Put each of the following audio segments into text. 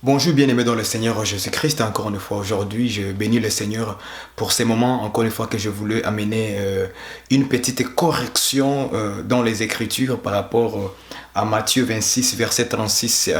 Bonjour bien-aimés dans le Seigneur Jésus-Christ, encore une fois aujourd'hui, je bénis le Seigneur pour ces moments, encore une fois que je voulais amener une petite correction dans les Écritures par rapport à Matthieu 26, verset 36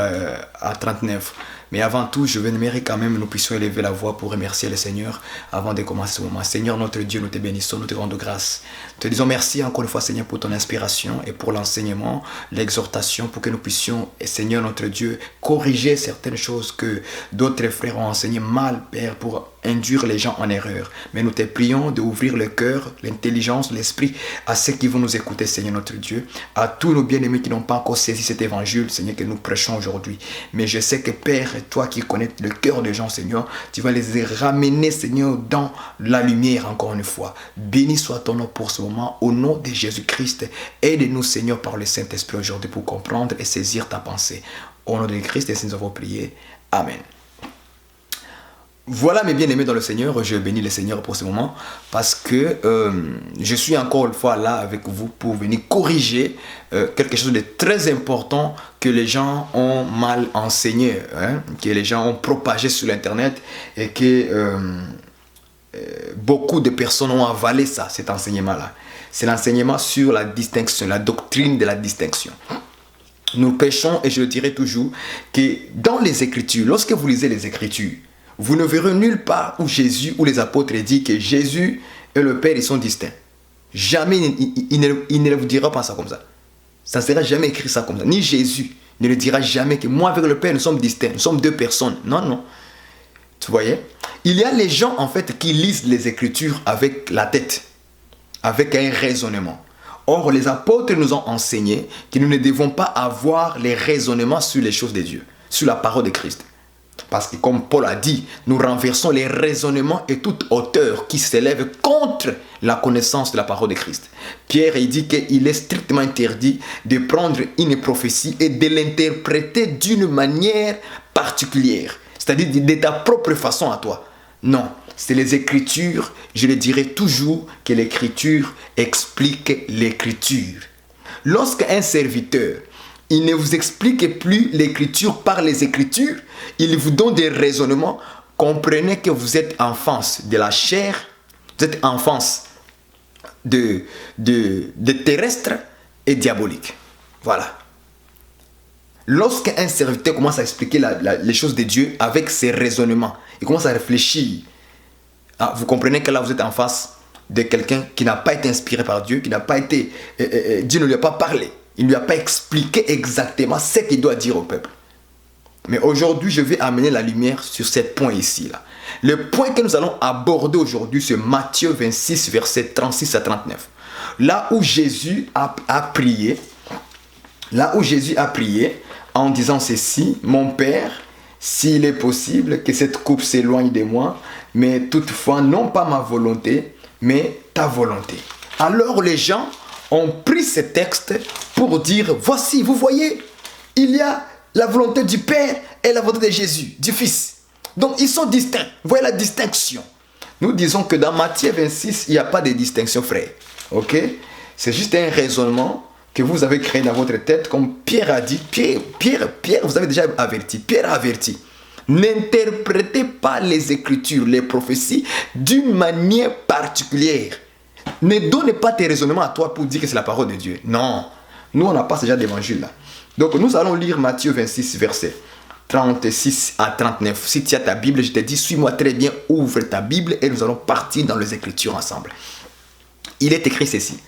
à 39. Mais avant tout, je j'aimerais quand même nous puissions élever la voix pour remercier le Seigneur avant de commencer ce moment. Seigneur notre Dieu, nous te bénissons, nous te rendons grâce. Nous te disons merci encore une fois Seigneur pour ton inspiration et pour l'enseignement, l'exhortation pour que nous puissions, Seigneur notre Dieu, corriger certaines choses que d'autres frères ont enseigné mal, Père, pour induire les gens en erreur. Mais nous te prions d'ouvrir le cœur, l'intelligence, l'esprit à ceux qui vont nous écouter, Seigneur notre Dieu, à tous nos bien-aimés qui n'ont pas encore saisi cet évangile, Seigneur, que nous prêchons aujourd'hui. Mais je sais que Père, toi qui connais le cœur des gens, Seigneur, tu vas les ramener, Seigneur, dans la lumière encore une fois. Béni soit ton nom pour ce moment, au nom de Jésus-Christ. Aide-nous, Seigneur, par le Saint-Esprit aujourd'hui pour comprendre et saisir ta pensée. Au nom de Christ, et nous avons prié. Amen. Voilà mes bien-aimés dans le Seigneur, je bénis le Seigneur pour ce moment parce que je suis encore une fois là avec vous pour venir corriger quelque chose de très important que les gens ont mal enseigné, que les gens ont propagé sur l'internet et que beaucoup de personnes ont avalé ça, cet enseignement-là. C'est l'enseignement sur la distinction, la doctrine de la distinction. Nous péchons et je le dirai toujours que dans les Écritures, lorsque vous lisez les Écritures, vous ne verrez nulle part où Jésus ou les apôtres disent que Jésus et le Père ils sont distincts. Jamais il ne vous dira pas ça comme ça. Ça ne sera jamais écrit ça comme ça. Ni Jésus ne le dira jamais que moi avec le Père nous sommes distincts. Nous sommes deux personnes. Non, non. Tu voyez? Il y a les gens en fait qui lisent les Écritures avec la tête, avec un raisonnement. Or, les apôtres nous ont enseigné que nous ne devons pas avoir les raisonnements sur les choses de Dieu, sur la parole de Christ. Parce que comme Paul a dit, nous renversons les raisonnements et toute hauteur qui s'élève contre la connaissance de la parole de Christ. Pierre il dit qu'il est strictement interdit de prendre une prophétie et de l'interpréter d'une manière particulière. C'est-à-dire de ta propre façon à toi. Non, c'est les Écritures, je le dirai toujours que l'Écriture explique l'Écriture. Lorsqu'un serviteur il ne vous explique plus l'Écriture par les Écritures. Il vous donne des raisonnements. Comprenez que vous êtes enfance de la chair. Vous êtes enfance de terrestre et diabolique. Voilà. Lorsqu'un serviteur commence à expliquer les choses de Dieu avec ses raisonnements, il commence à réfléchir. Vous comprenez que là vous êtes en face de quelqu'un qui n'a pas été inspiré par Dieu, qui n'a pas été... Dieu ne lui a pas parlé. Il ne lui a pas expliqué exactement ce qu'il doit dire au peuple. Mais aujourd'hui, je vais amener la lumière sur ce point ici. Là. Le point que nous allons aborder aujourd'hui, c'est Matthieu 26, versets 36 à 39. Là où Jésus a prié, en disant ceci, « Mon Père, s'il est possible que cette coupe s'éloigne de moi, mais toutefois, non pas ma volonté, mais ta volonté. » Alors les gens ont pris ce texte pour dire, voici, vous voyez, il y a la volonté du Père et la volonté de Jésus, du Fils. Donc, ils sont distincts. Vous voyez la distinction. Nous disons que dans Matthieu 26, il n'y a pas de distinction, frère. Ok? C'est juste un raisonnement que vous avez créé dans votre tête, comme Pierre a dit. Pierre, vous avez déjà averti. Pierre a averti. N'interprétez pas les Écritures, les prophéties, d'une manière particulière. Ne donne pas tes raisonnements à toi pour dire que c'est la parole de Dieu. Non. Nous, on n'a pas déjà d'évangile là. Donc, nous allons lire Matthieu 26, versets 36 à 39. Si tu as ta Bible, je te dis, suis-moi très bien, ouvre ta Bible et nous allons partir dans les Écritures ensemble. Il est écrit ceci.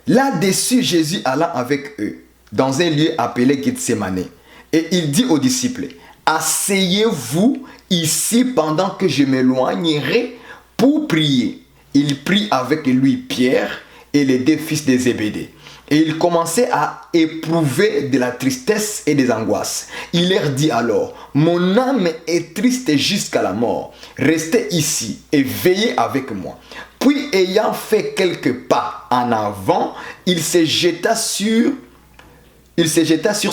Là-dessus, Jésus alla avec eux dans un lieu appelé Gethsémane. Et il dit aux disciples, asseyez-vous ici pendant que je m'éloignerai pour prier. Il prit avec lui Pierre et les deux fils de Zébédée. Et il commençait à éprouver de la tristesse et des angoisses. Il leur dit alors, mon âme est triste jusqu'à la mort. Restez ici et veillez avec moi. Puis ayant fait quelques pas en avant, il se jeta sur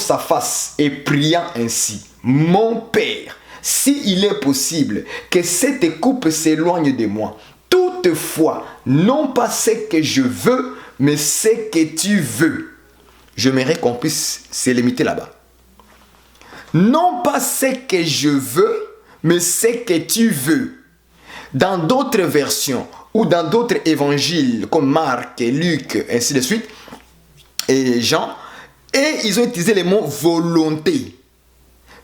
sa face et priant ainsi, mon Père, s'il est possible que cette coupe s'éloigne de moi, toutefois, non pas ce que je veux, mais ce que tu veux. J'aimerais qu'on puisse se limiter là-bas. Non pas ce que je veux, mais ce que tu veux. Dans d'autres versions ou dans d'autres évangiles comme Marc et Luc, ainsi de suite, et Jean, et ils ont utilisé le mot volonté.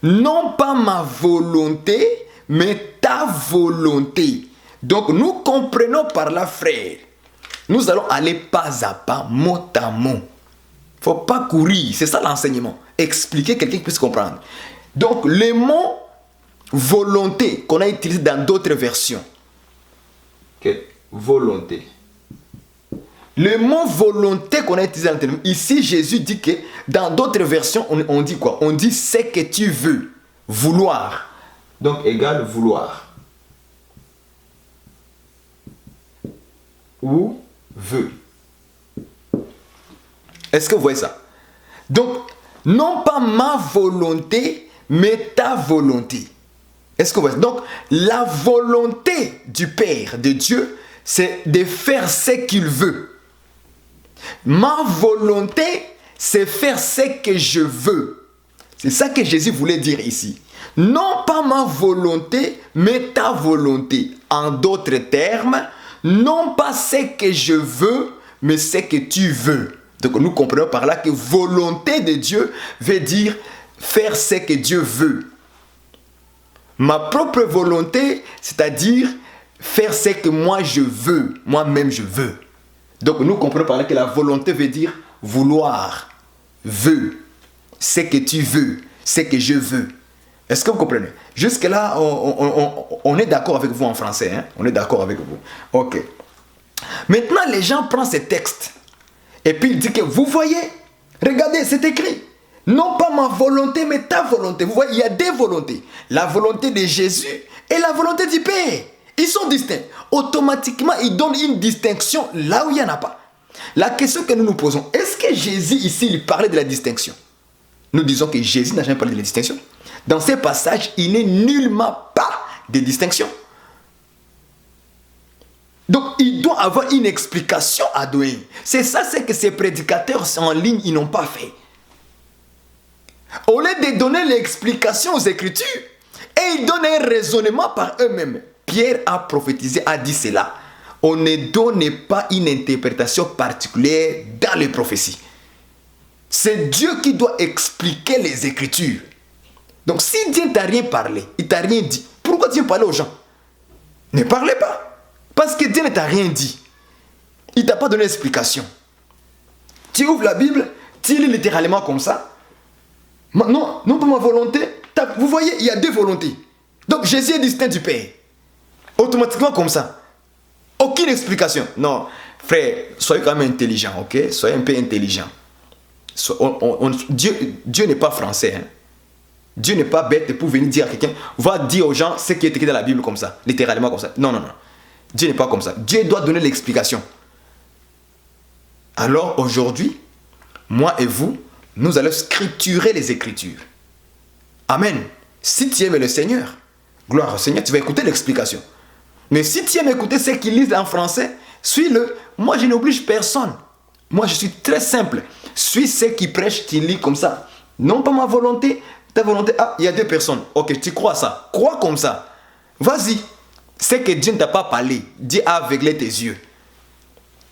Non pas ma volonté, mais ta volonté. Donc nous comprenons par là, frère. Nous allons aller pas à pas, mot à mot. Il ne faut pas courir, c'est ça l'enseignement. Expliquer que quelqu'un puisse comprendre. Donc le mot volonté qu'on a utilisé dans d'autres versions. Okay. Volonté. Le mot volonté qu'on a utilisé dans le ici, Jésus dit que dans d'autres versions, on dit quoi? On dit ce que tu veux. Vouloir. Donc, égale vouloir. Ou veut. Est-ce que vous voyez ça? Donc, non pas ma volonté, mais ta volonté. Est-ce que vous voyez? Donc, la volonté du Père, de Dieu, c'est de faire ce qu'il veut. Ma volonté, c'est faire ce que je veux. C'est ça que Jésus voulait dire ici. Non pas ma volonté, mais ta volonté. En d'autres termes, non pas ce que je veux, mais ce que tu veux. Donc nous comprenons par là que volonté de Dieu veut dire faire ce que Dieu veut. Ma propre volonté, c'est-à-dire faire ce que moi je veux, moi-même je veux. Donc nous comprenons par là que la volonté veut dire vouloir, veut, ce que tu veux, ce que je veux. Est-ce que vous comprenez? Jusque-là, on est d'accord avec vous en français. Hein? On est d'accord avec vous. Ok. Maintenant, les gens prennent ces textes et puis ils disent que vous voyez, regardez, c'est écrit. Non pas ma volonté, mais ta volonté. Vous voyez, il y a deux volontés. La volonté de Jésus et la volonté du Père. Ils sont distincts. Automatiquement, ils donnent une distinction là où il n'y en a pas. La question que nous nous posons, est-ce que Jésus ici, il parlait de la distinction? Nous disons que Jésus n'a jamais parlé de la distinction. Dans ces passages, il n'est nullement pas de distinction. Donc, il doit avoir une explication à donner. C'est ça, c'est que ces prédicateurs en ligne, ils n'ont pas fait. Au lieu de donner l'explication aux Écritures, et ils donnent un raisonnement par eux-mêmes. Pierre a prophétisé, a dit cela. On ne donne pas une interprétation particulière dans les prophéties. C'est Dieu qui doit expliquer les Écritures. Donc si Dieu ne t'a rien parlé, il ne t'a rien dit, pourquoi tu veux parler aux gens? Ne parlez pas. Parce que Dieu ne t'a rien dit. Il ne t'a pas donné d'explication. Tu ouvres la Bible, tu lis littéralement comme ça. Non, non pas ma volonté. Vous voyez, il y a deux volontés. Donc Jésus est distinct du Père. Automatiquement comme ça. Aucune explication. Non, frère, soyez quand même intelligent, ok? Soyez un peu intelligent. Dieu n'est pas français. Hein? Dieu n'est pas bête pour venir dire à quelqu'un, va dire aux gens ce qui est écrit dans la Bible comme ça, littéralement comme ça. Non, non, non. Dieu n'est pas comme ça. Dieu doit donner l'explication. Alors aujourd'hui, moi et vous, nous allons scripturer les Écritures. Amen. Si tu aimes le Seigneur, gloire au Seigneur, tu vas écouter l'explication. Mais si tu aimes écouter ce qu'ils lisent en français, suis-le. Moi, je n'oblige personne. Moi, je suis très simple. Suis ceux qui prêchent, qui lisent comme ça. Non pas ma volonté, ta volonté. Ah, il y a deux personnes. Ok, tu crois ça. Crois comme ça. Vas-y. C'est que Dieu ne t'a pas parlé. Dieu a aveuglé tes yeux.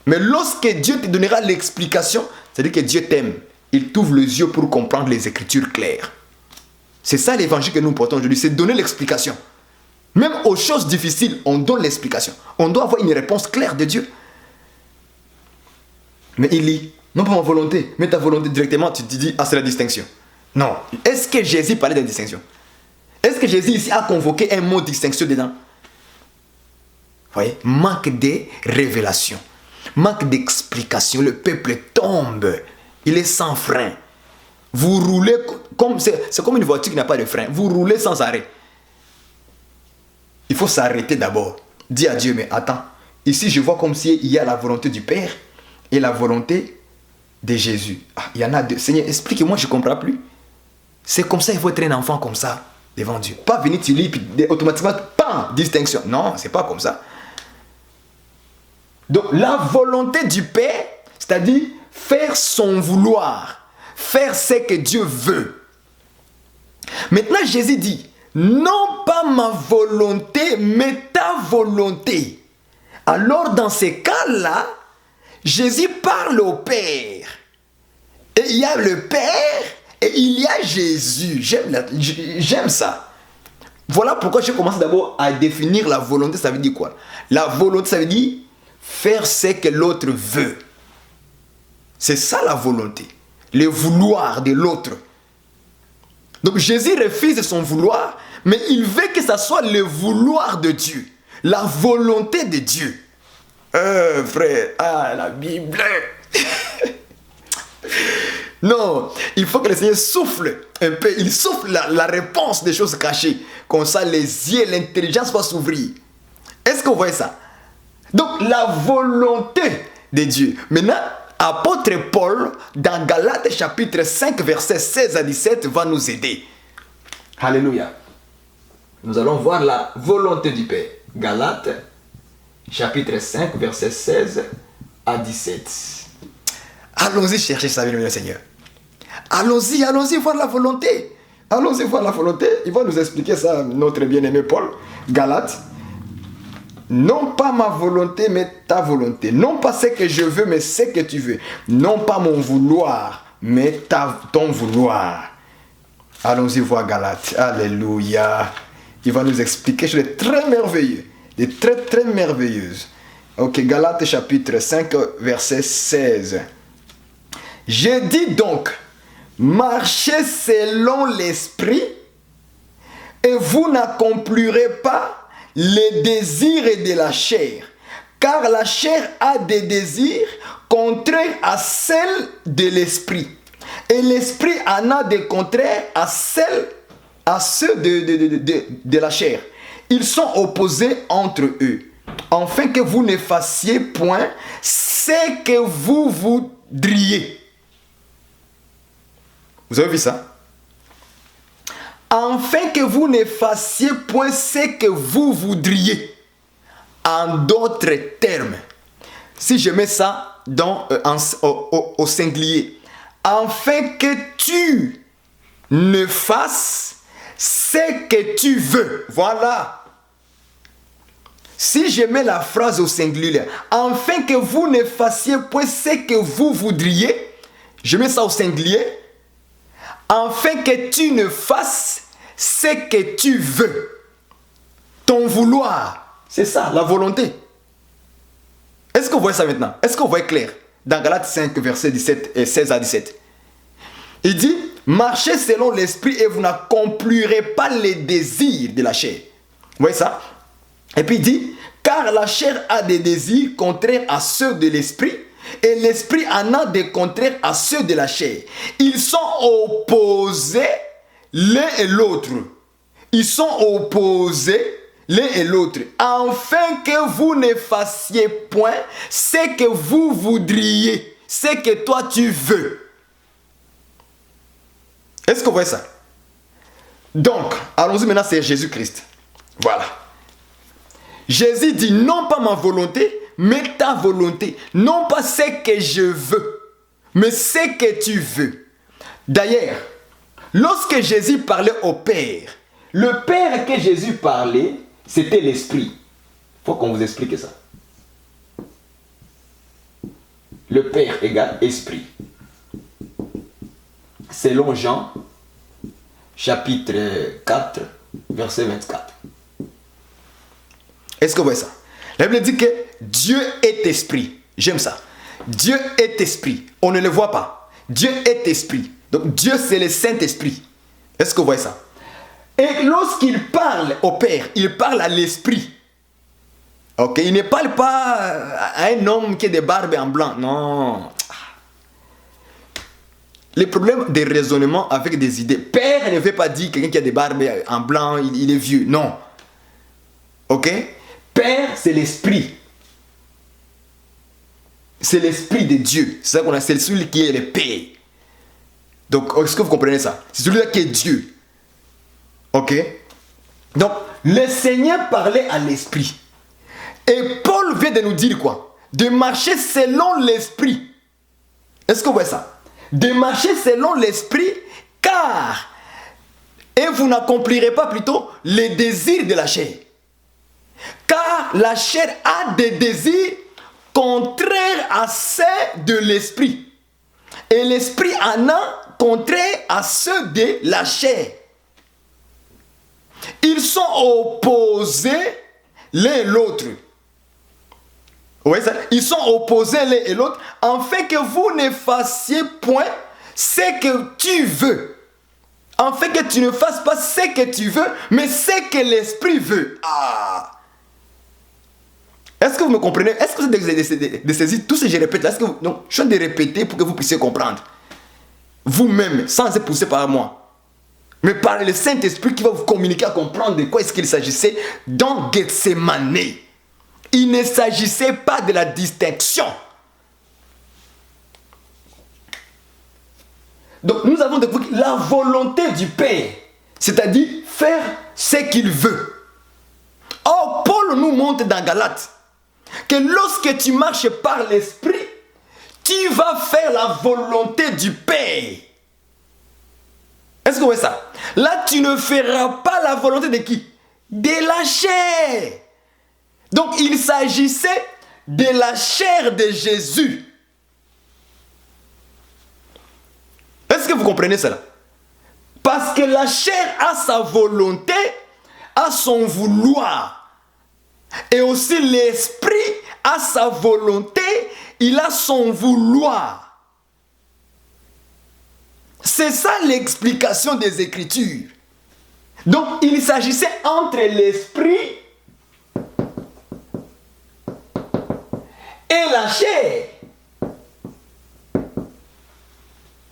Mais lorsque Dieu te donnera l'explication, c'est-à-dire que Dieu t'aime. Il t'ouvre les yeux pour comprendre les Écritures claires. C'est ça l'évangile que nous portons aujourd'hui. C'est donner l'explication. Même aux choses difficiles, on donne l'explication. On doit avoir une réponse claire de Dieu. Mais il lit, non pas ma volonté, mais ta volonté directement, tu te dis, ah c'est la distinction. Non. Est-ce que Jésus parlait de distinction? Est-ce que Jésus ici a convoqué un mot distinction dedans? Vous voyez, manque de révélation, manque d'explication. Le peuple tombe, il est sans frein. Vous roulez comme, c'est comme une voiture qui n'a pas de frein. Vous roulez sans arrêt. Il faut s'arrêter d'abord. Dis à Dieu, mais attends, ici je vois comme s'il y a la volonté du Père et la volonté de Jésus. Ah, il y en a deux. Seigneur, explique-moi, je ne comprends plus. C'est comme ça, il faut être un enfant comme ça, devant Dieu. Pas venir, tu lis, puis automatiquement, bam, distinction. Non, c'est pas comme ça. Donc, la volonté du Père, c'est-à-dire faire son vouloir, faire ce que Dieu veut. Maintenant, Jésus dit, non pas ma volonté, mais ta volonté. Alors, dans ces cas-là, Jésus parle au Père. Et il y a le Père et il y a Jésus. J'aime ça. Voilà pourquoi je commence d'abord à définir la volonté. Ça veut dire quoi? La volonté, ça veut dire faire ce que l'autre veut. C'est ça la volonté. Le vouloir de l'autre. Donc Jésus refuse son vouloir, mais il veut que ça soit le vouloir de Dieu. La volonté de Dieu. Frère, la Bible. Non, il faut que le Seigneur souffle un peu. Il souffle la réponse des choses cachées. Comme ça, les yeux, l'intelligence vont s'ouvrir. Est-ce que vous voyez ça? Donc, la volonté de Dieu. Maintenant, apôtre Paul, dans Galates chapitre 5, versets 16 à 17, va nous aider. Alléluia. Nous allons voir la volonté du Père. Galates chapitre 5, versets 16 à 17. Allons-y chercher ça, bien, Seigneur. Allons-y voir la volonté. Allons-y voir la volonté. Il va nous expliquer ça, notre bien-aimé Paul. Galates. Non pas ma volonté, mais ta volonté. Non pas ce que je veux, mais ce que tu veux. Non pas mon vouloir, mais ton vouloir. Allons-y voir Galates. Alléluia. Il va nous expliquer quelque chose de très merveilleux. De très, très merveilleuses. Ok, Galates chapitre 5, verset 16. Je dis donc, marchez selon l'esprit et vous n'accomplirez pas les désirs de la chair. Car la chair a des désirs contraires à celles de l'esprit. Et l'esprit en a des contraires à ceux de la chair. Ils sont opposés entre eux. Afin que vous ne fassiez point ce que vous voudriez. Vous avez vu ça? Afin que vous ne fassiez point ce que vous voudriez. En d'autres termes, si je mets ça au singulier, afin que tu ne fasses ce que tu veux. Voilà. Si je mets la phrase au singulier, afin que vous ne fassiez point ce que vous voudriez, je mets ça au singulier, afin que tu ne fasses ce que tu veux. Ton vouloir, c'est ça, la volonté. Est-ce que vous voyez ça maintenant? Est-ce que vous voyez clair? Dans Galates 5, versets 16 à 17. Il dit, marchez selon l'esprit et vous n'accomplirez pas les désirs de la chair. Vous voyez ça? Et puis il dit, car la chair a des désirs contraires à ceux de l'esprit, et l'esprit en a des contraires à ceux de la chair. Ils sont opposés l'un et l'autre. Ils sont opposés l'un et l'autre, afin que vous ne fassiez point ce que vous voudriez, ce que toi tu veux. Est-ce que vous voyez ça? Donc, allons-y maintenant, c'est Jésus-Christ. Voilà. Jésus dit, non pas ma volonté, mais ta volonté. Non pas ce que je veux, mais ce que tu veux. D'ailleurs, lorsque Jésus parlait au Père, le Père que Jésus parlait, c'était l'Esprit. Il faut qu'on vous explique ça. Le Père égale Esprit. Selon Jean, chapitre 4, verset 24. Est-ce que vous voyez ça? La Bible dit que Dieu est esprit. J'aime ça. Dieu est esprit. On ne le voit pas. Dieu est esprit. Donc Dieu, c'est le Saint-Esprit. Est-ce que vous voyez ça? Et lorsqu'il parle au Père, il parle à l'Esprit. Ok? Il ne parle pas à un homme qui a des barbes en blanc. Non. Les problèmes de raisonnement avec des idées. Père ne veut pas dire quelqu'un qui a des barbes en blanc, il est vieux. Non. Ok? Père, c'est l'Esprit. C'est l'Esprit de Dieu. C'est ça qu'on a, c'est celui qui est le Père. Donc, est-ce que vous comprenez ça? C'est celui-là qui est Dieu. Ok? Donc, le Seigneur parlait à l'Esprit. Et Paul vient de nous dire quoi? De marcher selon l'Esprit. Est-ce que vous voyez ça? De marcher selon l'Esprit, car Et vous n'accomplirez pas plutôt les désirs de la chair. Car la chair a des désirs contraires à ceux de l'esprit. Et l'esprit en a contraires à ceux de la chair. Ils sont opposés l'un et l'autre. Oui, ils sont opposés l'un et l'autre, afin que vous ne fassiez point ce que tu veux. Afin que tu ne fasses pas ce que tu veux, mais ce que l'esprit veut. Ah! Est-ce que vous me comprenez? Est-ce que vous êtes de saisir tout ce que je répète là? Donc, je suis de répéter pour que vous puissiez comprendre. Vous-même, sans être poussé par moi. Mais par le Saint-Esprit qui va vous communiquer à comprendre de quoi est-ce qu'il s'agissait dans Gethsemane. Il ne s'agissait pas de la distinction. Donc nous avons découvert la volonté du Père, c'est-à-dire faire ce qu'il veut. Or, Paul nous montre dans Galates que lorsque tu marches par l'Esprit, tu vas faire la volonté du Père. Est-ce que vous voyez ça? Là, tu ne feras pas la volonté de qui? De la chair. Donc, il s'agissait de la chair de Jésus. Est-ce que vous comprenez cela? Parce que la chair a sa volonté, a son vouloir. Et aussi l'esprit a sa volonté, il a son vouloir. C'est ça l'explication des Écritures. Donc, il s'agissait entre l'esprit et la chair.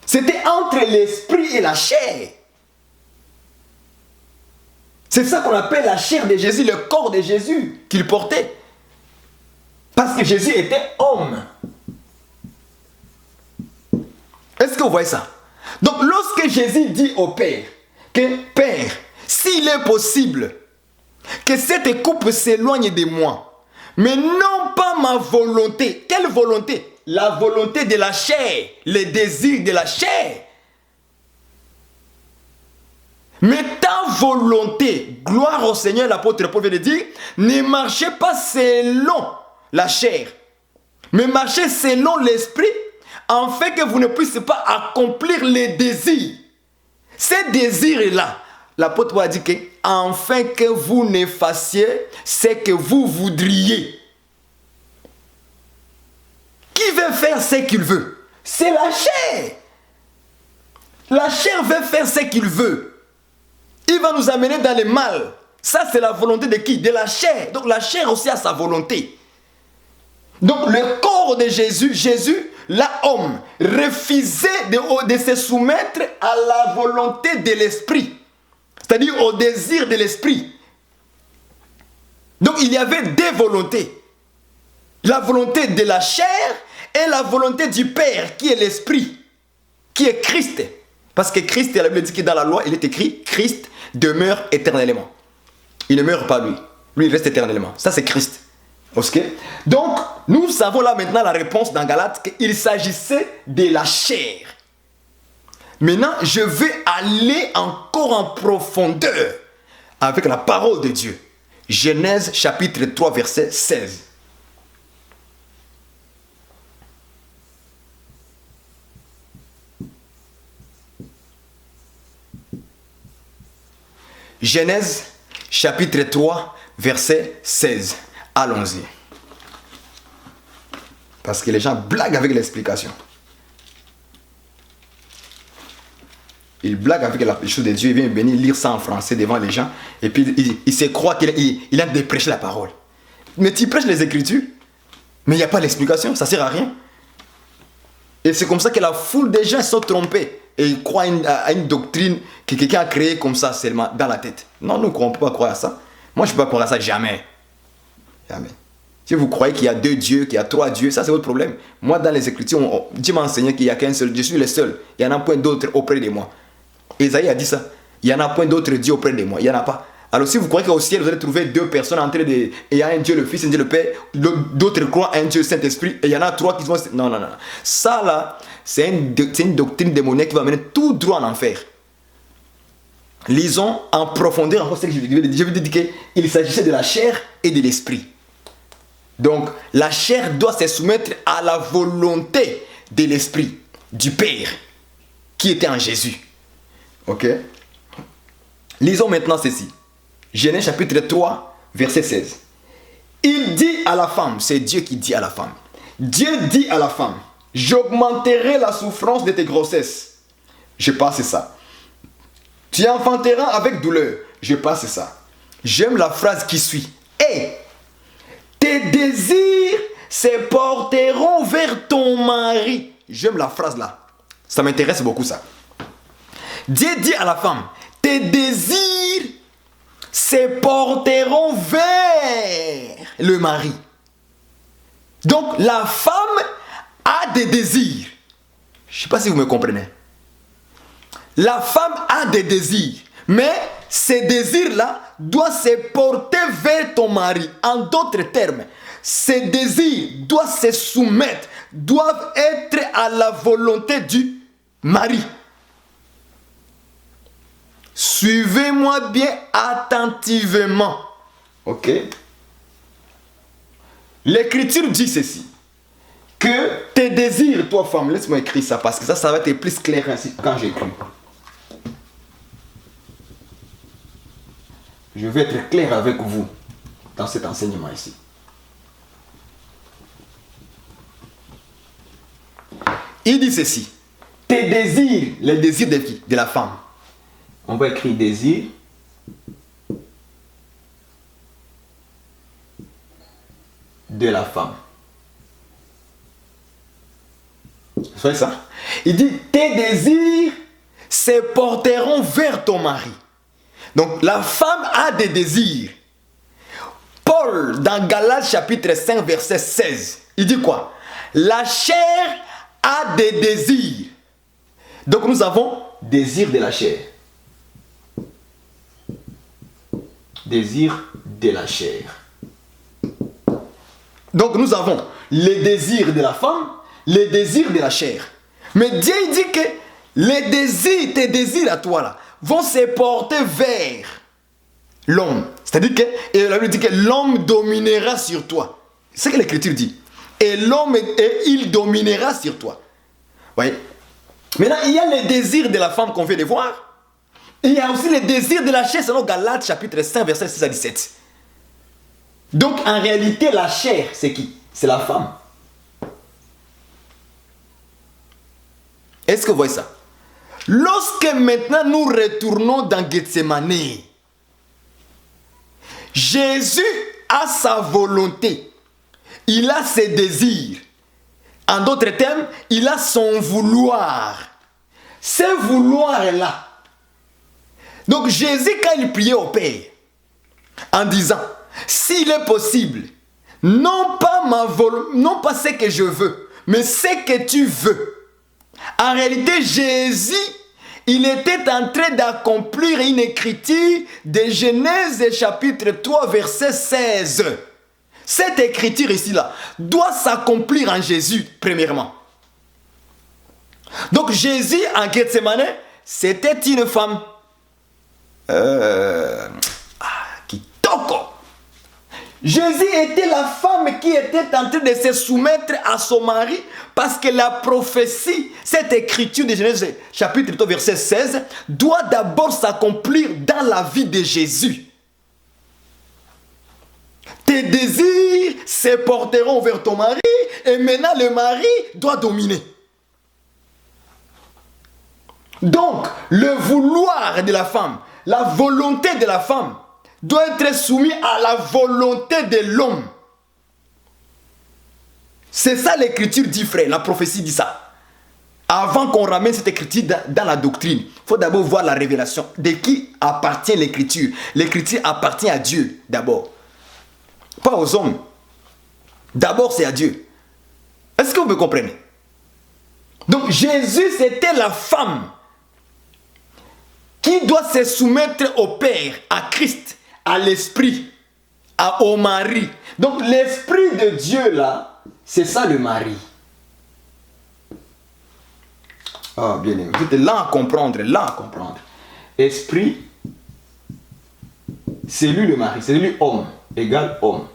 C'était entre l'esprit et la chair. C'est ça qu'on appelle la chair de Jésus, le corps de Jésus qu'il portait. Parce que Jésus était homme. Est-ce que vous voyez ça? Donc lorsque Jésus dit au Père que Père, s'il est possible que cette coupe s'éloigne de moi, mais non pas ma volonté. Quelle volonté? La volonté de la chair, les désirs de la chair. Mais ta volonté, gloire au Seigneur, l'apôtre Paul vient de dire, ne marchez pas selon la chair, mais marchez selon l'esprit, afin que vous ne puissiez pas accomplir les désirs. Ces désirs-là, l'apôtre Paul a dit que, afin que vous ne fassiez ce que vous voudriez. Qui veut faire ce qu'il veut? C'est la chair. La chair veut faire ce qu'il veut. Il va nous amener dans le mal. Ça, c'est la volonté de qui? De la chair. Donc la chair aussi a sa volonté. Donc le corps de Jésus, Jésus, l'homme, refusait de se soumettre à la volonté de l'esprit. C'est-à-dire au désir de l'esprit. Donc il y avait deux volontés. La volonté de la chair et la volonté du Père, qui est l'Esprit, qui est Christ. Parce que Christ, la Bible dit que dans la loi, il est écrit, Christ demeure éternellement. Il ne meurt pas lui. Lui, il reste éternellement. Ça, c'est Christ. Ok? Donc, nous savons là maintenant la réponse dans Galates qu'il s'agissait de la chair. Maintenant, je vais aller encore en profondeur avec la parole de Dieu. Genèse chapitre 3, verset 16. Genèse chapitre 3, verset 16. Allons-y. Parce que les gens blaguent avec l'explication. Ils blaguent avec la chose de Dieu. Ils viennent venir lire ça en français devant les gens. Et puis il se croit qu'il a de prêcher la parole. Mais tu prêches les Écritures. Mais il n'y a pas l'explication. Ça ne sert à rien. Et c'est comme ça que la foule des gens sont trompés. Et ils croient à une doctrine que quelqu'un a créée comme ça seulement dans la tête. Non, nous ne pouvons pas croire à ça. Moi, je ne peux pas croire à ça jamais. Jamais. Si vous croyez qu'il y a deux dieux, qu'il y a trois dieux, ça c'est votre problème. Moi, dans les Écritures, Dieu m'a enseigné qu'il n'y a qu'un seul. Je suis le seul. Il n'y en a point d'autre auprès de moi. Esaïe a dit ça. Il n'y en a point d'autre Dieu auprès de moi. Il n'y en a pas. Alors si vous croyez qu'au ciel, vous allez trouver deux personnes en train de... Et il y a un Dieu le Fils, un Dieu le Père, d'autres croient à un Dieu le Saint-Esprit, et il y en a trois qui vont... Non, non, non. Ça là, c'est une doctrine démoniaque qui va mener tout droit en enfer. Lisons en profondeur encore ce que je veux dire qu'il s'agissait de la chair et de l'esprit. Donc, la chair doit se soumettre à la volonté de l'esprit, du Père, qui était en Jésus. Ok? Lisons maintenant ceci. Genèse chapitre 3, verset 16. Il dit à la femme, c'est Dieu qui dit à la femme. Dieu dit à la femme, j'augmenterai la souffrance de tes grossesses. Je passe ça. Tu enfanteras avec douleur. Je passe ça. J'aime la phrase qui suit. Et tes désirs se porteront vers ton mari. J'aime la phrase là. Ça m'intéresse beaucoup ça. Dieu dit à la femme, tes désirs se porteront vers le mari. Donc la femme a des désirs. Je ne sais pas si vous me comprenez. La femme a des désirs, mais ces désirs-là doivent se porter vers ton mari. En d'autres termes, ces désirs doivent se soumettre, doivent être à la volonté du mari. Suivez-moi bien attentivement. Ok? L'Écriture dit ceci. Que tes désirs, toi femme, laisse-moi écrire ça parce que ça va être plus clair ainsi quand j'écris. Je vais être clair avec vous dans cet enseignement ici. Il dit ceci. Tes désirs, les désirs de la femme. On va écrire désir. De la femme. Vous voyez ça? Il dit, tes désirs se porteront vers ton mari. Donc la femme a des désirs. Paul, dans Galates chapitre 5, verset 16, il dit quoi? La chair a des désirs. Donc nous avons désir de la chair. Désir de la chair. Donc nous avons les désirs de la femme, les désirs de la chair. Mais Dieu dit que les désirs, tes désirs à toi là, vont se porter vers l'homme. C'est-à-dire que, et la Bible dit que l'homme dominera sur toi. C'est ce que l'Écriture dit. Et l'homme, il dominera sur toi. Vous voyez? Maintenant, il y a les désirs de la femme qu'on vient de voir. Et il y a aussi les désirs de la chair selon Galates chapitre 5, verset 6 à 17. Donc, en réalité, la chair, c'est qui? C'est la femme. Est-ce que vous voyez ça? Lorsque maintenant nous retournons dans Gethsemane, Jésus a sa volonté. Il a ses désirs. En d'autres termes, il a son vouloir. Ce vouloir-là. Donc Jésus, quand il priait au Père, en disant, s'il est possible, non pas ce que je veux, mais ce que tu veux. En réalité, Jésus, il était en train d'accomplir une écriture de Genèse chapitre 3, verset 16. Cette écriture ici-là doit s'accomplir en Jésus, premièrement. Donc Jésus, en Gethsemane, c'était une femme qui toque. Jésus était la femme qui était en train de se soumettre à son mari parce que la prophétie, cette écriture de Genèse chapitre 3 verset 16, doit d'abord s'accomplir dans la vie de Jésus. Tes désirs se porteront vers ton mari et maintenant le mari doit dominer. Donc, le vouloir de la femme, la volonté de la femme, doit être soumis à la volonté de l'homme. C'est ça l'écriture dit, frère. La prophétie dit ça. Avant qu'on ramène cette écriture dans la doctrine, il faut d'abord voir la révélation. De qui appartient l'écriture? L'écriture appartient à Dieu d'abord. Pas aux hommes. D'abord c'est à Dieu. Est-ce que vous me comprenez? Donc Jésus, c'était la femme qui doit se soumettre au Père, à Christ, à l'Esprit, au mari. Donc l'Esprit de Dieu là, c'est ça le mari. Ah, bien aimé, vous êtes là à comprendre, Esprit c'est lui le mari, c'est lui homme, égale homme.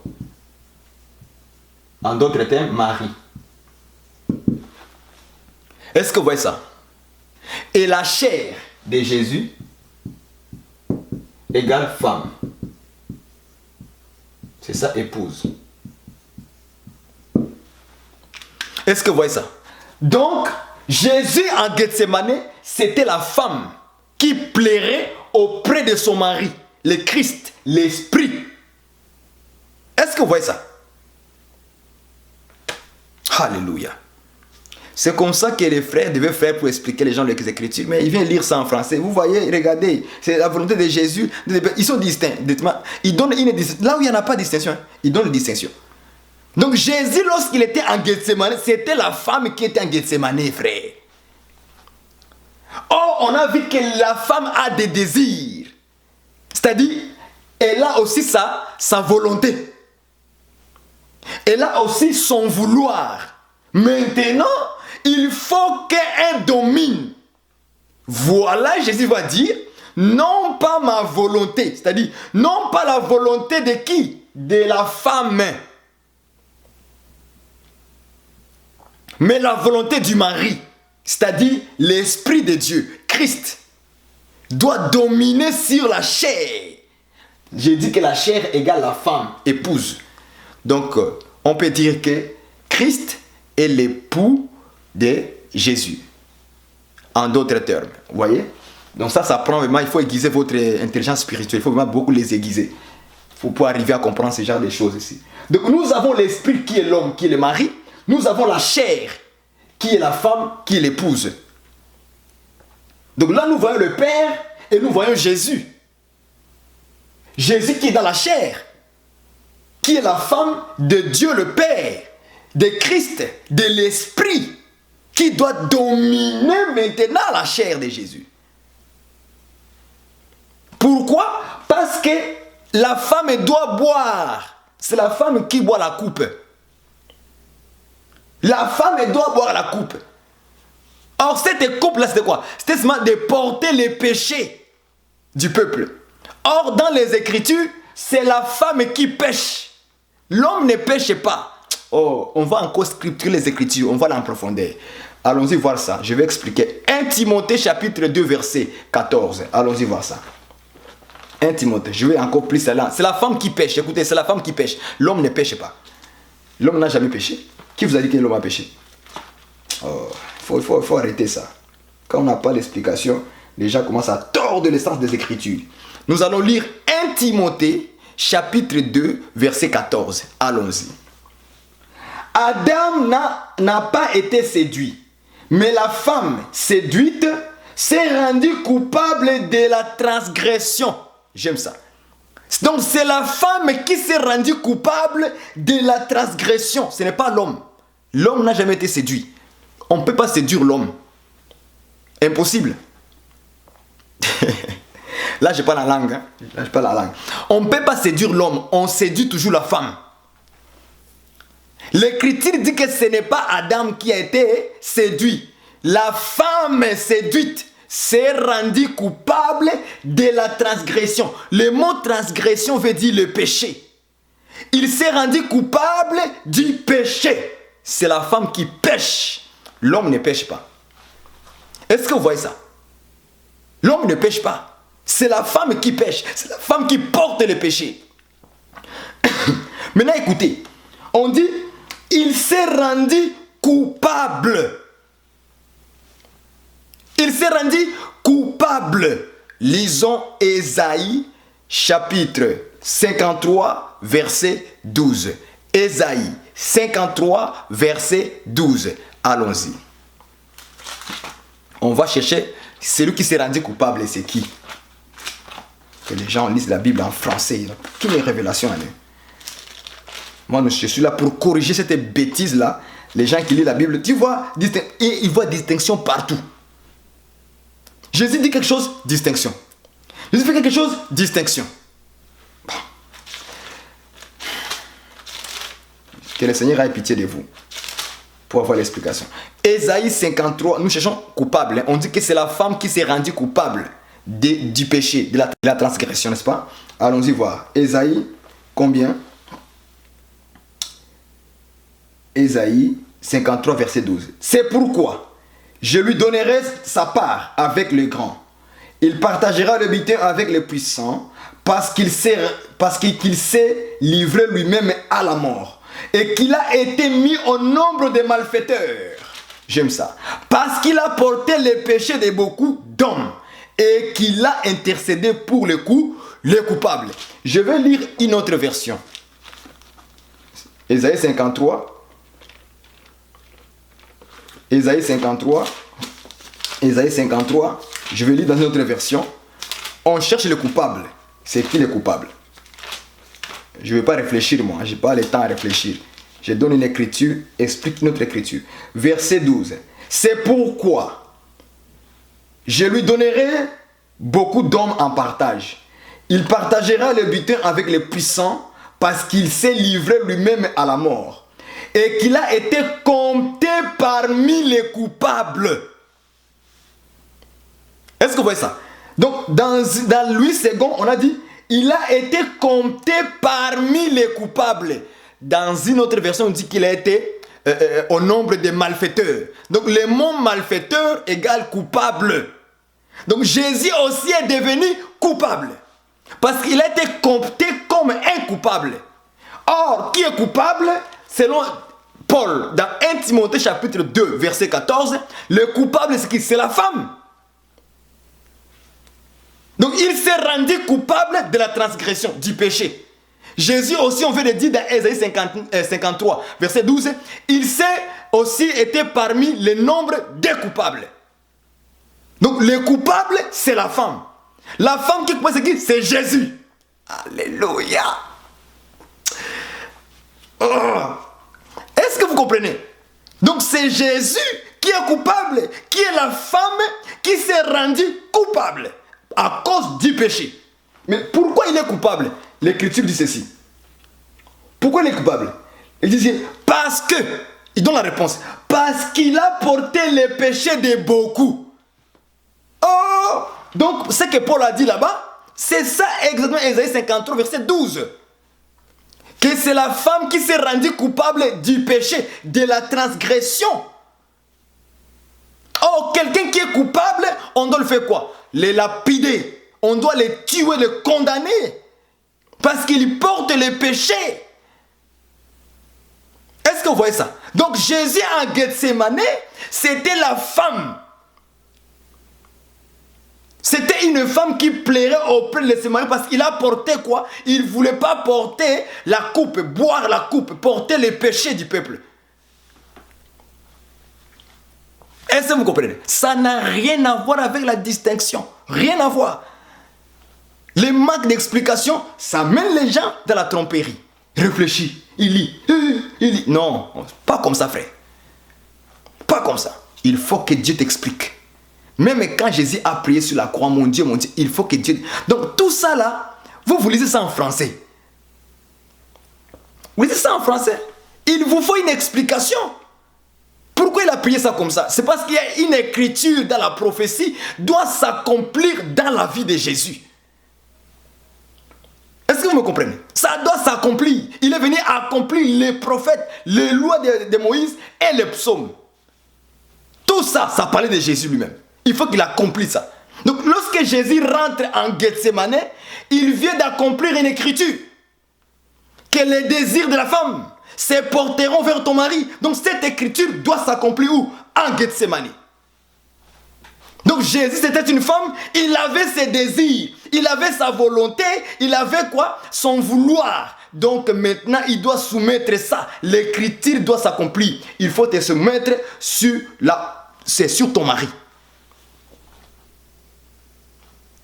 En d'autres termes, mari. Est-ce que vous voyez ça? Et la chair de Jésus égale femme. C'est ça, épouse. Est-ce que vous voyez ça? Donc, Jésus en Gethsémane, c'était la femme qui plairait auprès de son mari, le Christ, l'Esprit. Est-ce que vous voyez ça? Alléluia. C'est comme ça que les frères devaient faire pour expliquer les gens les Écritures. Mais ils viennent lire ça en français. Vous voyez, regardez, c'est la volonté de Jésus. Ils sont distincts. Ils donnent une distinction. Là où il n'y en a pas de distinction, ils donnent une distinction. Donc Jésus, lorsqu'il était en Gethsémane, c'était la femme qui était en Gethsémane, frère. Or, on a vu que la femme a des désirs. C'est-à-dire, elle a aussi sa volonté. Elle a aussi son vouloir. Maintenant, il faut qu'elle domine. Voilà, Jésus va dire, non pas ma volonté. C'est-à-dire, non pas la volonté de qui? De la femme. Mais la volonté du mari, c'est-à-dire l'Esprit de Dieu, Christ, doit dominer sur la chair. J'ai dit que la chair égale la femme, épouse. Donc, on peut dire que Christ est l'époux de Jésus. En d'autres termes, vous voyez? Donc ça prend vraiment, il faut aiguiser votre intelligence spirituelle, il faut vraiment beaucoup les aiguiser. Il faut pouvoir arriver à comprendre ce genre de choses ici. Donc nous avons l'esprit qui est l'homme, qui est le mari. Nous avons la chair, qui est la femme, qui est l'épouse. Donc là, nous voyons le Père et nous voyons Jésus. Jésus qui est dans la chair, qui est la femme de Dieu le Père, de Christ, de l'Esprit, qui doit dominer maintenant la chair de Jésus. Pourquoi? Parce que la femme doit boire. C'est la femme qui boit la coupe. La femme, elle doit boire la coupe. Or, cette coupe-là, c'était quoi? C'était seulement de porter les péchés du peuple. Or, dans les Écritures, c'est la femme qui pêche. L'homme ne pêche pas. Oh, on va encore scripturer les Écritures, on va aller en profondeur. Allons-y voir ça, je vais expliquer. 1 Timothée chapitre 2 verset 14. Allons-y voir ça. 1 Timothée, je vais encore plus là. C'est la femme qui pêche, écoutez, c'est la femme qui pêche. L'homme ne pêche pas. L'homme n'a jamais péché. Qui vous a dit que l'homme a péché? Oh, il faut arrêter ça. Quand on n'a pas d'explication, les gens commencent à tordre l'essence des Écritures. Nous allons lire 1 Timothée, chapitre 2, verset 14. Allons-y. Adam n'a pas été séduit, mais la femme séduite s'est rendue coupable de la transgression. J'aime ça. Donc c'est la femme qui s'est rendue coupable de la transgression. Ce n'est pas l'homme. L'homme n'a jamais été séduit. On ne peut pas séduire l'homme. Impossible. Là, je parle la langue. Hein. Là, je parle la langue. On ne peut pas séduire l'homme. On séduit toujours la femme. L'Écriture dit que ce n'est pas Adam qui a été séduit. La femme séduite s'est rendue coupable de la transgression. Le mot transgression veut dire le péché. Il s'est rendu coupable du péché. C'est la femme qui pêche. L'homme ne pêche pas. Est-ce que vous voyez ça? L'homme ne pêche pas. C'est la femme qui pêche. C'est la femme qui porte le péché. Maintenant écoutez. On dit, il s'est rendu coupable. Il s'est rendu coupable. Lisons Ésaïe chapitre 53 verset 12. Ésaïe 53 verset 12. Allons-y. On va chercher celui qui s'est rendu coupable, c'est qui? Que les gens lisent la Bible en français. Toutes les révélations en eux. Moi, je suis là pour corriger cette bêtise-là. Les gens qui lisent la Bible, tu vois, ils voient distinction partout. Jésus dit quelque chose, distinction. Jésus fait quelque chose, distinction. Bon. Que le Seigneur ait pitié de vous pour avoir l'explication. Ésaïe 53, nous cherchons coupable. On dit que c'est la femme qui s'est rendue coupable du péché, de la transgression, n'est-ce pas? Allons-y voir. Ésaïe, combien? Ésaïe 53, verset 12. C'est pourquoi je lui donnerai sa part avec les grands. Il partagera le butin avec les puissants, parce qu'il s'est livré lui-même à la mort et qu'il a été mis au nombre des malfaiteurs. J'aime ça. Parce qu'il a porté les péchés de beaucoup d'hommes et qu'il a intercédé pour les coupables. Je vais lire une autre version. Ésaïe 53. Ésaïe 53. Ésaïe 53. Je vais lire dans une autre version. On cherche le coupable. C'est qui le coupable? Je ne vais pas réfléchir moi. Je n'ai pas le temps à réfléchir. Je donne une écriture, explique notre écriture. Verset 12. C'est pourquoi je lui donnerai beaucoup d'hommes en partage. Il partagera le butin avec les puissants parce qu'il s'est livré lui-même à la mort et qu'il a été compté parmi les coupables. Est-ce que vous voyez ça? Donc, dans Louis II, on a dit, il a été compté parmi les coupables. Dans une autre version, on dit qu'il a été au nombre des malfaiteurs. Donc, le mot malfaiteur égale coupable. Donc, Jésus aussi est devenu coupable. Parce qu'il a été compté comme un coupable. Or, qui est coupable? Selon Paul, dans 1 Timothée chapitre 2, verset 14, le coupable, c'est qui? C'est la femme. Donc, il s'est rendu coupable de la transgression, du péché. Jésus aussi, on veut le dire dans Ésaïe 53, verset 12, il s'est aussi été parmi le nombre des coupables. Donc, le coupable, c'est la femme. La femme qui est coupable, c'est qui? C'est Jésus. Alléluia. Oh. Est-ce que vous comprenez? Donc, c'est Jésus qui est coupable, qui est la femme qui s'est rendue coupable à cause du péché. Mais pourquoi il est coupable? L'Écriture dit ceci. Pourquoi il est coupable? Il dit parce que, il donne la réponse, parce qu'il a porté les péchés de beaucoup. Oh! Donc, ce que Paul a dit là-bas, c'est ça exactement Ésaïe 53, verset 12. Que c'est la femme qui s'est rendue coupable du péché, de la transgression. Oh, quelqu'un qui est coupable, on doit le faire quoi? Les lapider. On doit les tuer, les condamner. Parce qu'il porte les péchés. Est-ce que vous voyez ça? Donc Jésus en Gethsémane, c'était la femme. C'était une femme qui plairait auprès de Gethsémane parce qu'il a porté quoi? Il ne voulait pas porter la coupe, boire la coupe, porter les péchés du peuple. Est-ce que vous comprenez? Ça n'a rien à voir avec la distinction. Rien à voir. Les manques d'explication, ça mène les gens dans la tromperie. Réfléchis, il lit. Non, pas comme ça, frère. Pas comme ça. Il faut que Dieu t'explique. Même quand Jésus a prié sur la croix, mon Dieu, il faut que Dieu... Donc tout ça là, vous lisez ça en français. Vous lisez ça en français. Il vous faut une explication. Pourquoi il a prié ça comme ça? C'est parce qu'il y a une écriture dans la prophétie doit s'accomplir dans la vie de Jésus. Est-ce que vous me comprenez? Ça doit s'accomplir. Il est venu accomplir les prophètes, les lois de Moïse et les psaumes. Tout ça, ça parlait de Jésus lui-même. Il faut qu'il accomplisse ça. Donc lorsque Jésus rentre en Gethsémane, il vient d'accomplir une écriture. Que les désirs de la femme se porteront vers ton mari. Donc cette écriture doit s'accomplir où? En Gethsémane. Donc Jésus c'était une femme, il avait ses désirs, il avait sa volonté, il avait quoi? Son vouloir. Donc maintenant il doit soumettre ça. L'écriture doit s'accomplir. Il faut te soumettre sur ton mari.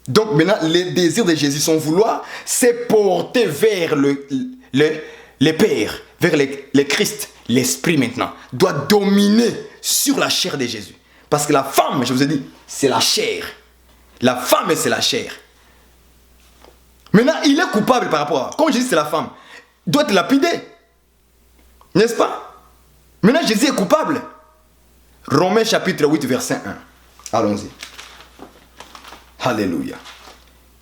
Donc maintenant les désirs de Jésus, son vouloir, c'est porter vers le Père, vers le Christ. L'Esprit maintenant doit dominer sur la chair de Jésus. Parce que la femme, je vous ai dit, c'est la chair. La femme, c'est la chair. Maintenant, il est coupable par rapport à... Comme Jésus, c'est la femme. Il doit être lapidé. N'est-ce pas? Maintenant, Jésus est coupable. Romains chapitre 8, verset 1. Allons-y. Alléluia.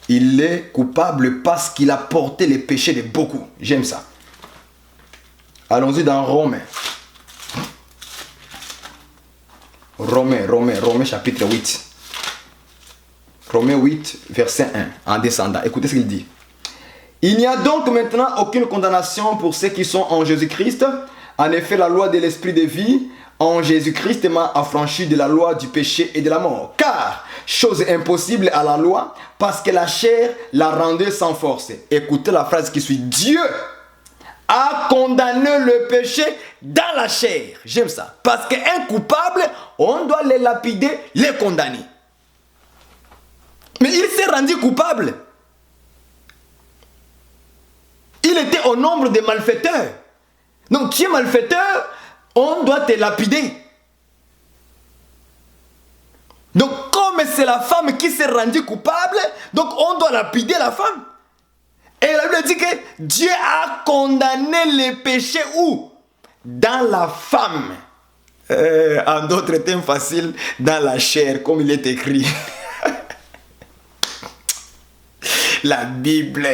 Il est coupable parce qu'il a porté les péchés de beaucoup. J'aime ça. Allons-y dans Romains. Romains chapitre 8. Romains 8, verset 1, en descendant. Écoutez ce qu'il dit. Il n'y a donc maintenant aucune condamnation pour ceux qui sont en Jésus-Christ. En effet, la loi de l'esprit de vie en Jésus-Christ m'a affranchi de la loi du péché et de la mort. Car, chose impossible à la loi, parce que la chair la rendait sans force. Écoutez la phrase qui suit. Dieu a condamné le péché dans la chair. J'aime ça. Parce qu'un coupable, on doit les lapider, les condamner. Mais il s'est rendu coupable. Il était au nombre des malfaiteurs. Donc tu es malfaiteur, on doit te lapider. Donc comme c'est la femme qui s'est rendue coupable, donc on doit lapider la femme. Et la Bible dit que Dieu a condamné les péchés où? Dans la femme. En d'autres termes faciles, dans la chair, comme il est écrit. La Bible.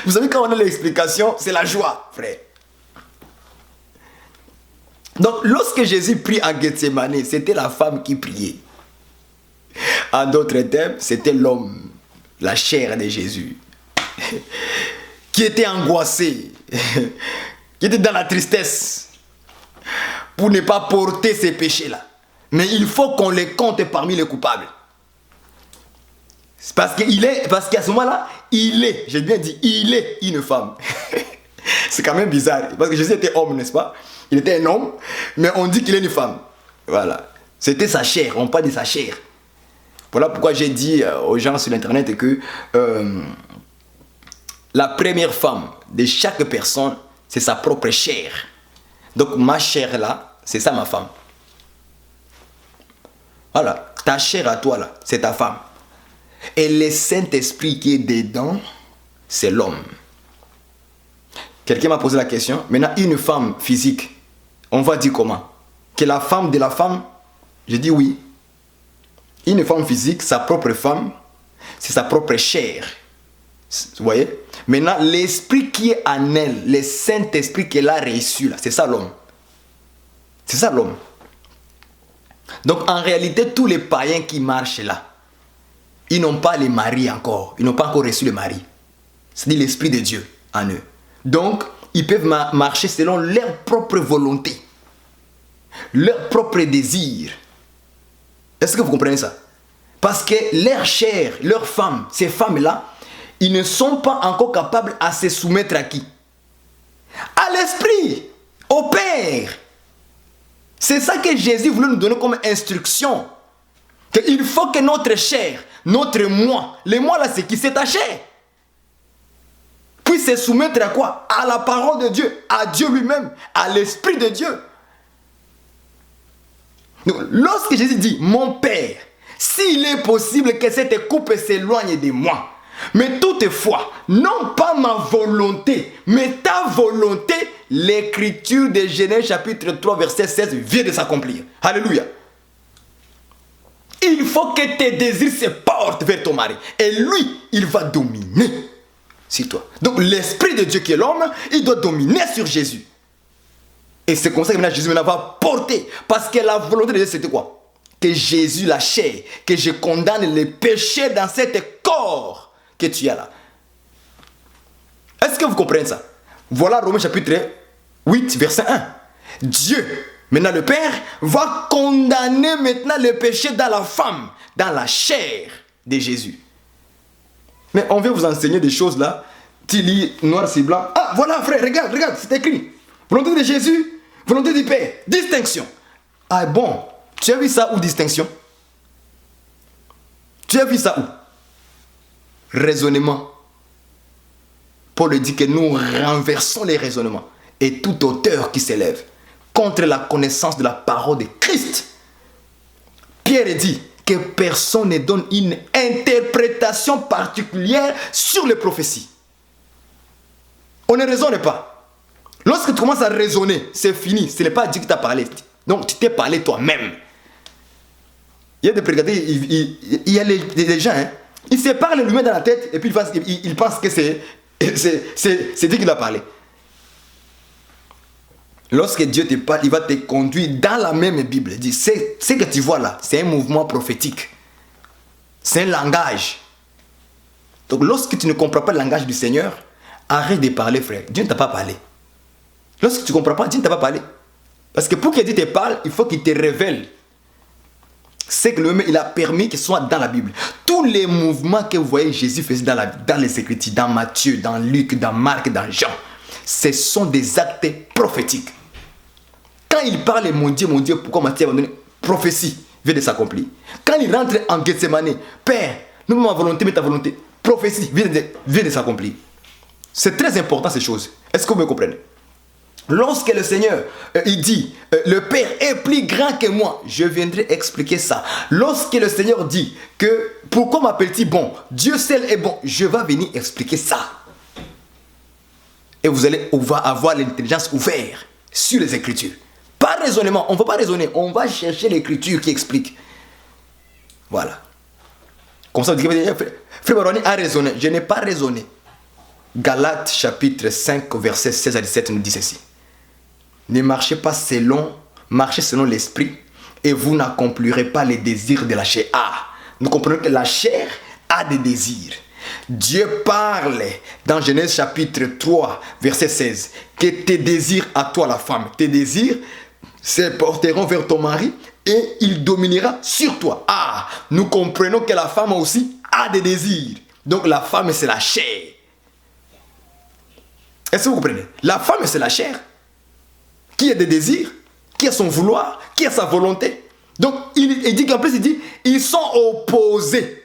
Vous savez, quand on a l'explication, c'est la joie, frère. Donc, lorsque Jésus prie à Gethsémane, c'était la femme qui priait. En d'autres termes, c'était l'homme, la chair de Jésus, qui était angoissé, qui était dans la tristesse, pour ne pas porter ces péchés-là. Mais il faut qu'on les compte parmi les coupables. Parce qu'à ce moment-là, j'ai bien dit, il est une femme. C'est quand même bizarre, parce que Jésus était homme, n'est-ce pas? Il était un homme, mais on dit qu'il est une femme. Voilà. C'était sa chair, on parle de sa chair. Voilà pourquoi j'ai dit aux gens sur l'internet que la première femme de chaque personne, c'est sa propre chair. Donc ma chair là, c'est ça ma femme. Voilà, ta chair à toi là, c'est ta femme. Et le Saint-Esprit qui est dedans, c'est l'homme. Quelqu'un m'a posé la question. Maintenant, une femme physique, on va dire comment? Que la femme de la femme? Je dis oui. Une femme physique, sa propre femme, c'est sa propre chair. Vous voyez? Maintenant, l'esprit qui est en elle, le Saint-Esprit qu'elle a reçu là, c'est ça l'homme. C'est ça l'homme. Donc en réalité, tous les païens qui marchent là, ils n'ont pas les maris encore. Ils n'ont pas encore reçu le mari. C'est-à-dire l'Esprit de Dieu en eux. Donc, ils peuvent marcher selon leur propre volonté. Leur propre désir. Est-ce que vous comprenez ça? Parce que leur chair, leurs femmes, ces femmes-là, ils ne sont pas encore capables à se soumettre à qui? À l'Esprit, au Père. C'est ça que Jésus voulait nous donner comme instruction. Il faut que notre chair, notre moi, le moi là c'est qui? C'est ta chair. Puisse se soumettre à quoi? À la parole de Dieu, à Dieu lui-même, à l'Esprit de Dieu. Donc, lorsque Jésus dit, mon Père, s'il est possible que cette coupe s'éloigne de moi, mais toutefois, non pas ma volonté, mais ta volonté, l'écriture de Genèse chapitre 3 verset 16 vient de s'accomplir. Alléluia. Il faut que tes désirs se portent vers ton mari. Et lui, il va dominer sur toi. Donc l'Esprit de Dieu qui est l'homme, il doit dominer sur Jésus. Et c'est comme ça que maintenant Jésus va porter. Parce que la volonté de Dieu c'était quoi? Que Jésus, la chair, que je condamne les péchés dans cet corps que tu as là. Est-ce que vous comprenez ça? Voilà Romains chapitre 8 verset 1. Dieu, maintenant le Père, va condamner maintenant le péché dans la femme, dans la chair de Jésus. Mais on vient vous enseigner des choses là. Tu lis noir sur blanc. Ah voilà frère, regarde, c'est écrit. Volonté de Jésus, volonté du Père, distinction. Ah bon, tu as vu ça où distinction? Tu as vu ça où? Raisonnement. Paul dit que nous renversons les raisonnements et toute hauteur qui s'élève contre la connaissance de la parole de Christ. Pierre dit que personne ne donne une interprétation particulière sur les prophéties. On ne raisonne pas. Lorsque tu commences à raisonner, c'est fini. Ce n'est pas Dieu qui t'a parlé. Donc tu t'es parlé toi-même. Il y a des prédicateurs, il y a des gens, hein, ils se parlent lui-même dans la tête et puis ils pensent que c'est Dieu qui l'a parlé. Lorsque Dieu te parle, il va te conduire dans la même Bible. Il dit, ce que tu vois là, c'est un mouvement prophétique. C'est un langage. Donc lorsque tu ne comprends pas le langage du Seigneur, arrête de parler, frère. Dieu ne t'a pas parlé. Lorsque tu ne comprends pas, Dieu ne t'a pas parlé. Parce que pour que Dieu te parle, il faut qu'il te révèle. C'est que lui-même, il a permis qu'il soit dans la Bible. Tous les mouvements que vous voyez Jésus faisait dans les Écritures, dans Matthieu, dans Luc, dans Marc, dans Jean, ce sont des actes prophétiques. Quand il parle, mon Dieu, pourquoi Matthieu a donné prophétie vient de s'accomplir. Quand il rentre en Gethsemane, Père, non ma volonté, mais ta volonté, prophétie vient de s'accomplir. C'est très important ces choses. Est-ce que vous me comprenez? Lorsque le Seigneur, il dit, le Père est plus grand que moi, je viendrai expliquer ça. Lorsque le Seigneur dit que, pourquoi m'appelle-t-il bon? Dieu seul est bon, je vais venir expliquer ça. Et on va avoir l'intelligence ouverte sur les Écritures. Pas raisonnement, on ne va pas raisonner, on va chercher l'Écriture qui explique. Voilà. Comme ça, vous dites, Frère Baroni a raisonné, je n'ai pas raisonné. Galates chapitre 5, verset 16 à 17 nous dit ceci. Ne marchez pas marchez selon l'esprit et vous n'accomplirez pas les désirs de la chair. Ah, nous comprenons que la chair a des désirs. Dieu parle dans Genèse chapitre 3, verset 16, que tes désirs à toi la femme, tes désirs se porteront vers ton mari et il dominera sur toi. Ah, nous comprenons que la femme aussi a des désirs. Donc la femme c'est la chair. Est-ce que vous comprenez? La femme c'est la chair. Qui a des désirs, qui a son vouloir, qui a sa volonté. Donc il dit qu'en plus ils sont opposés.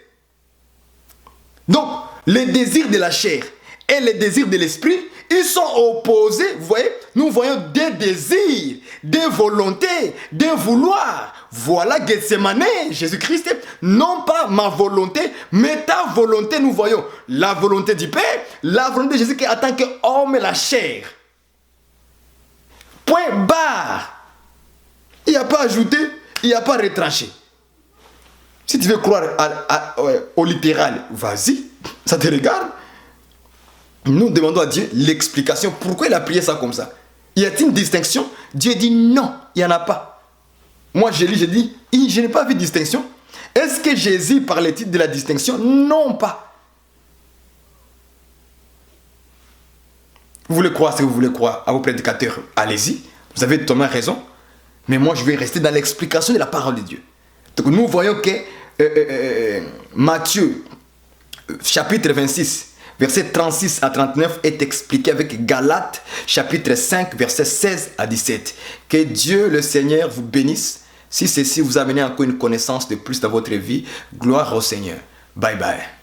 Donc les désirs de la chair et les désirs de l'esprit, ils sont opposés. Vous voyez, nous voyons des désirs, des volontés, des vouloirs. Voilà Gethsemane, Jésus-Christ, non pas ma volonté, mais ta volonté. Nous voyons la volonté du Père, la volonté de Jésus qui en tant qu'homme et la chair. Point barre. Il n'y a pas ajouté, il n'y a pas retranché. Si tu veux croire au littéral, vas-y, ça te regarde. Nous demandons à Dieu l'explication. Pourquoi il a prié ça comme ça? Y a-t-il une distinction? Dieu dit non, il n'y en a pas. Moi je lis, je dis, je n'ai pas vu de distinction. Est-ce que Jésus parlait-il de la distinction? Non pas. Vous voulez croire ce que vous voulez croire à vos prédicateurs, allez-y. Vous avez totalement raison. Mais moi je vais rester dans l'explication de la parole de Dieu. Donc nous voyons que Matthieu chapitre 26 verset 36 à 39 est expliqué avec Galates chapitre 5 verset 16 à 17. Que Dieu le Seigneur vous bénisse. Si ceci vous a amené encore une connaissance de plus dans votre vie, gloire au Seigneur. Bye bye.